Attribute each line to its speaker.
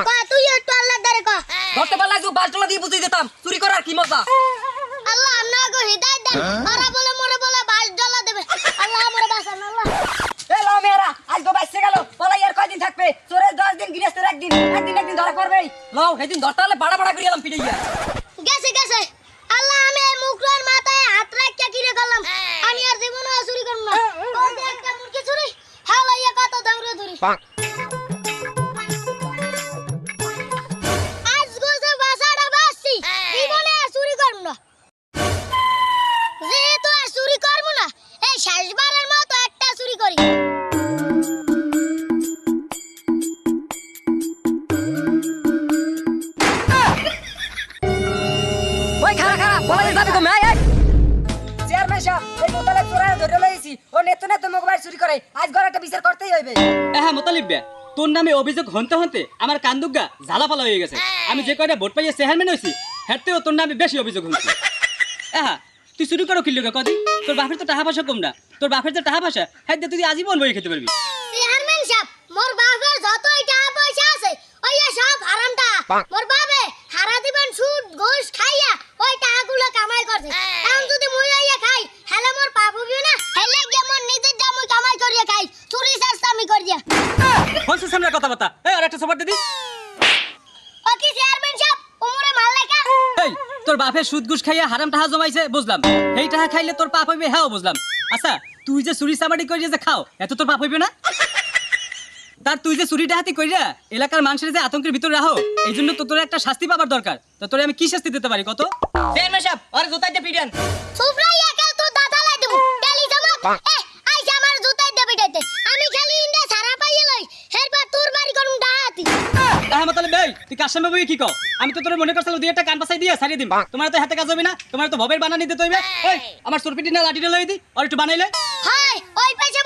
Speaker 1: কয় তুই একটু আল্লাহর দ্বারে কয়
Speaker 2: ধরতে পারলে যে বালতলা দিয়ে বুঝিয়ে দিতাম চুরি করার কি মজা।
Speaker 1: আল্লাহ আমনাগো হিদায়াত দেন ওরা বলে মরে বলে বাস জ্বালা দেবে আল্লাহ আমরে বাঁচান আল্লাহ
Speaker 2: এ লাও মেয়েরা আজ তো বাইসে গেল বলাই আর কয়দিন থাকবে চোরের 10 দিন গৃহস্থের একদিন ধরা পড়বেই লাও সেদিন ধরতে হলে বাড়া বাড়া করে এলাম পিটাইয়া
Speaker 1: গেছে গেছে আল্লাহ আমি এই মুখরার মাথায় হাত রাখিয়া কিরে করলাম আমি আর জীবনে চুরি করব না ওই যে একটা মুরগি চুরি হালাইয়া কত দৌড়ে ধরি আজ গোজে বাসাটা বাসি জীবনে আর চুরি করব না যেহেতু আর চুরি করব না এই শেষবারের মতো একটা চুরি করি
Speaker 2: ওই খারা খারা বলাই যাবে তো মেয়ে চেয়ারম্যান সাহেব এই বোতলে চোরা ধরে লইছি ও নেত মোবাইল চুরি করে আজ ঘরে একটা বিচার করতেই হইবে।
Speaker 3: হ্যাঁ মোতালিব বে তোর নামে অভিযোগ হনতে হনতে আমার কান্দুগা ঝালাফালা হয়ে গেছে। আমি যে কয়টা ভোট পাইয়ে চেয়ারম্যান হইছি হেরতেও তোর নামে বেশি অভিযোগ হচ্ছে। হ্যাঁ তুই চুরি করো কি লোকে কদি তোর বাপের তো টাকা পয়সা কম না তোর বাপের যে টাকা পয়সা হ্যাঁ তুই আজীবন বই খেতে পারবি।
Speaker 1: চেয়ারম্যান সাহেব মোর বাপের যতই টাকা পয়সা আছে ওই সব হারামটা মোর বাপে হারা দিবেন সুদ ঘুষ খাইয়া ওই টাকাগুলো কামাই করছে এখন যদি মুই আইয়া খাই হেলে মোর পাপ হইবে না হেলে গিয়ে মোর নিজের দাম মুই কামাই করিয়া খাই চুরি চেষ্টা আমি করিয়া
Speaker 3: বলছিস সামনে কথাবার্তা এই আর একটা সবার দিদি
Speaker 1: ও কি চেয়ারম্যান সাহেব উমরে মাল লেখা
Speaker 3: এই তোর বাপের সুদ ঘুষ খাইয়া হারাম টাকা জমাইছে বুঝলাম এই টাকা খাইলে তোর পাপ হইবে হ্যাঁ বুঝলাম। আচ্ছা তুই যে চুরি চামারি করিয়া যে খাও এত তোর পাপ হইবে না? তার তুই যে চুরি ডাহাতি কইরা এলাকার মানুষের যে আতঙ্কের ভিতরে রাখো এই জন্য তো তোর একটা শাস্তি পাবার দরকার। তো তোরে আমি কি শাস্তি দিতে পারি কত?
Speaker 2: চেয়ারম্যান সাহেব আরে জুতাইতে পিটান
Speaker 1: সুফরাইয়া কেউ তো দাদা লাই দেব টেলি জামাত আই আমার জুতাই দেবে দিতে আমি খালি ইন্ডা সারা পাইয়ে লই হেরবার তোর বাড়ি করুম ডাহাতি
Speaker 3: হ্যাঁ তাহলে বেই তুই কার সামনে বই কি কও? আমি তো তোরে মনে করছিলাম দুই একটা কান পাছাই দিয়ে ছাড়িয়ে দিম তোমার তো হাতে কাজ হবে না তোমার তো ভবের বানানি দিতে হইবে। এই আমার সুরপিটি না লাঠিটা লই দি আর একটু বানাইলে
Speaker 1: হাই ওই পয়সা